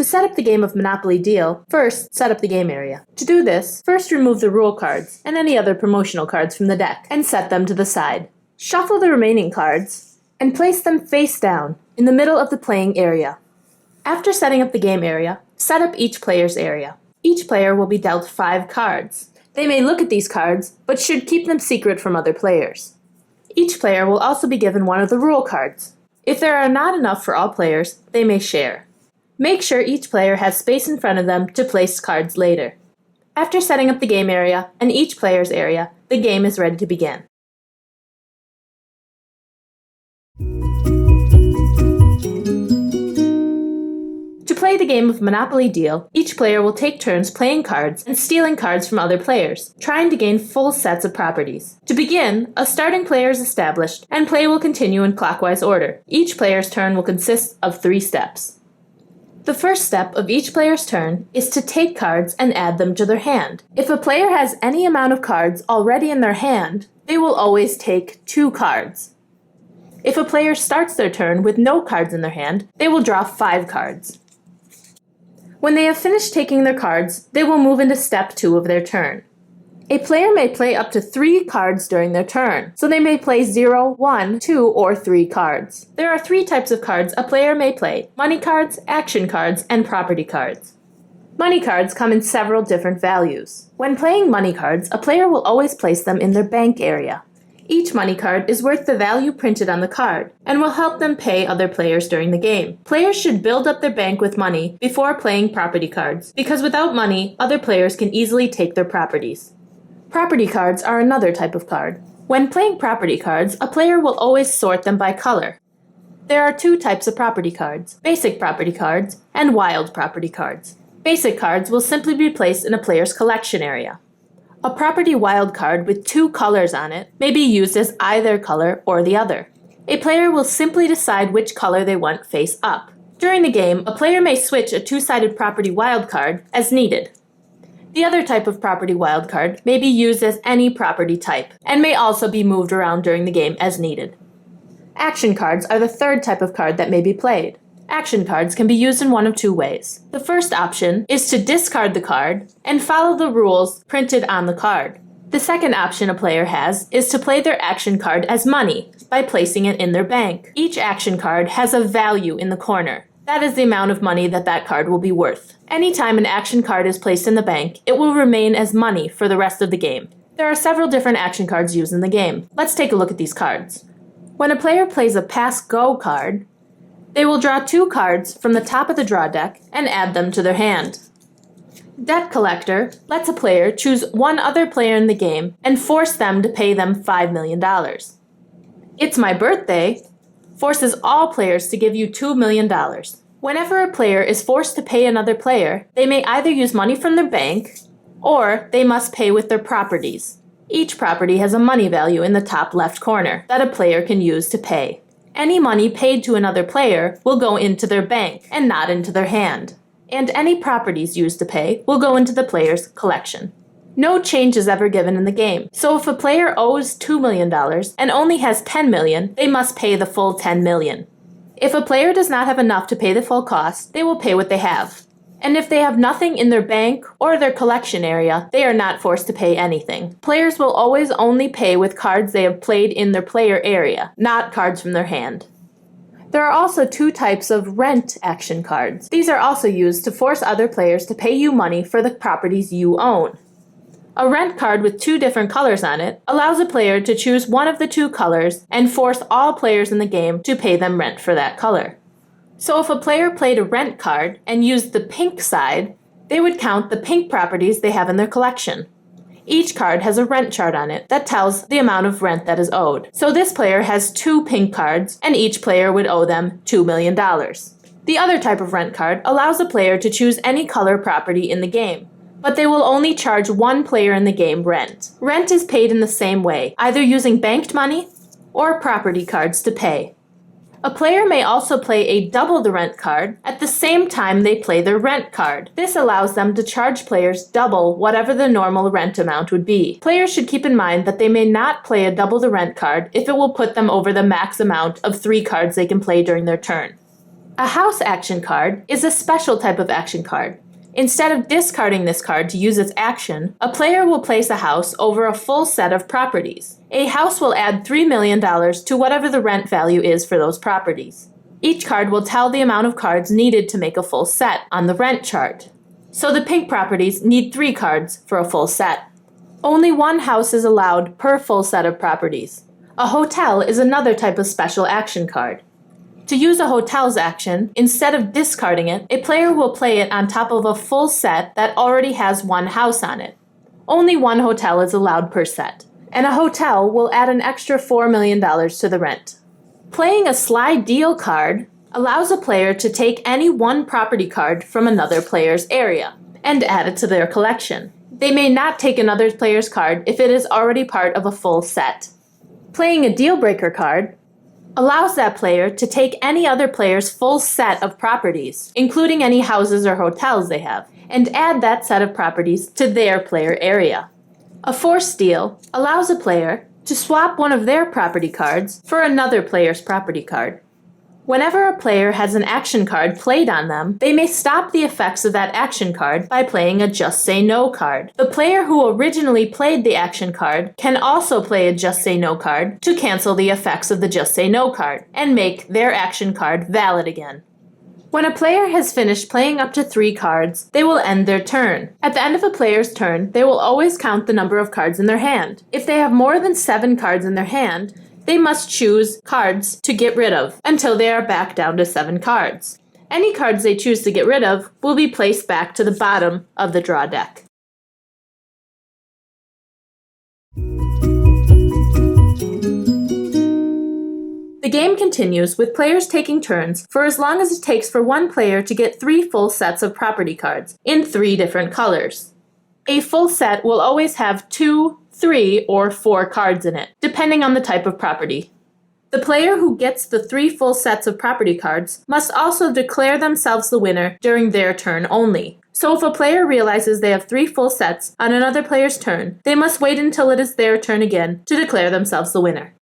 set up the game of Monopoly Deal, first set up the game area. To do this, first remove the rule cards and any other promotional cards from the deck and set them to the side. Shuffle the remaining cards and place them face down in the middle of the playing area. After setting up the game area, set up each player's area. Each player will be dealt 5 cards. They may look at these cards, but should keep them secret from other players. Each player will also be given one of the rule cards. If there are not enough for all players, they may share. Make sure each player has space in front of them to place cards later. After setting up the game area and each player's area, the game is ready to begin. To play the game of Monopoly Deal, each player will take turns playing cards and stealing cards from other players, trying to gain full sets of properties. To begin, a starting player is established, and play will continue in clockwise order. Each player's turn will consist of 3 steps. The first step of each player's turn is to take cards and add them to their hand. If a player has any amount of cards already in their hand, they will always take 2 cards. If a player starts their turn with no cards in their hand, they will draw 5 cards. When they have finished taking their cards, they will move into step 2 of their turn. A player may play up to 3 cards during their turn, so they may play 0, 1, 2, or 3 cards. There are 3 types of cards a player may play: money cards, action cards, and property cards. Money cards come in several different values. When playing money cards, a player will always place them in their bank area. Each money card is worth the value printed on the card and will help them pay other players during the game. Players should build up their bank with money before playing property cards, because without money, other players can easily take their properties. Property cards are another type of card. When playing property cards, a player will always sort them by color. There are 2 types of property cards: basic property cards and wild property cards. Basic cards will simply be placed in a player's collection area. A property wild card with 2 colors on it may be used as either color or the other. A player will simply decide which color they want face up. During the game, a player may switch a 2-sided property wild card as needed. The other type of property wild card may be used as any property type and may also be moved around during the game as needed. Action cards are the 3rd type of card that may be played. Action cards can be used in one of 2 ways. The first option is to discard the card and follow the rules printed on the card. The second option a player has is to play their action card as money by placing it in their bank. Each action card has a value in the corner. That is the amount of money that card will be worth. Anytime an action card is placed in the bank, it will remain as money for the rest of the game. There are several different action cards used in the game. Let's take a look at these cards. When a player plays a pass-go card, they will draw 2 cards from the top of the draw deck and add them to their hand. Debt Collector lets a player choose one other player in the game and force them to pay them $5 million. It's My Birthday forces all players to give you $2 million. Whenever a player is forced to pay another player, they may either use money from their bank or they must pay with their properties. Each property has a money value in the top left corner that a player can use to pay. Any money paid to another player will go into their bank and not into their hand. And any properties used to pay will go into the player's collection. No change is ever given in the game, so if a player owes $2 million and only has $10 million, they must pay the full $10 million. If a player does not have enough to pay the full cost, they will pay what they have. And if they have nothing in their bank or their collection area, they are not forced to pay anything. Players will always only pay with cards they have played in their player area, not cards from their hand. There are also 2 types of rent action cards. These are also used to force other players to pay you money for the properties you own. A rent card with 2 different colors on it allows a player to choose one of the 2 colors and force all players in the game to pay them rent for that color. So if a player played a rent card and used the pink side, they would count the pink properties they have in their collection. Each card has a rent chart on it that tells the amount of rent that is owed. So this player has 2 pink cards, and each player would owe them $2 million. The other type of rent card allows a player to choose any color property in the game, but they will only charge one player in the game rent. Rent is paid in the same way, either using banked money or property cards to pay. A player may also play a double the rent card at the same time they play their rent card. This allows them to charge players double whatever the normal rent amount would be. Players should keep in mind that they may not play a double the rent card if it will put them over the max amount of 3 cards they can play during their turn. A house action card is a special type of action card. Instead of discarding this card to use its action, a player will place a house over a full set of properties. A house will add $3 million to whatever the rent value is for those properties. Each card will tell the amount of cards needed to make a full set on the rent chart. So the pink properties need 3 cards for a full set. Only one house is allowed per full set of properties. A hotel is another type of special action card. To use a hotel's action, instead of discarding it, a player will play it on top of a full set that already has one house on it. Only one hotel is allowed per set, and a hotel will add an extra $4 million to the rent. Playing a slide deal card allows a player to take any one property card from another player's area and add it to their collection. They may not take another player's card if it is already part of a full set. Playing a deal breaker card allows that player to take any other player's full set of properties, including any houses or hotels they have, and add that set of properties to their player area. A force deal allows a player to swap one of their property cards for another player's property card. Whenever a player has an action card played on them, they may stop the effects of that action card by playing a Just Say No card. The player who originally played the action card can also play a Just Say No card to cancel the effects of the Just Say No card and make their action card valid again. When a player has finished playing up to 3 cards, they will end their turn. At the end of a player's turn, they will always count the number of cards in their hand. If they have more than 7 cards in their hand, they must choose cards to get rid of until they are back down to 7 cards. Any cards they choose to get rid of will be placed back to the bottom of the draw deck. The game continues with players taking turns for as long as it takes for one player to get 3 full sets of property cards in 3 different colors. A full set will always have 2, 3, or 4 cards in it, depending on the type of property. The player who gets the 3 full sets of property cards must also declare themselves the winner during their turn only. So if a player realizes they have 3 full sets on another player's turn, they must wait until it is their turn again to declare themselves the winner.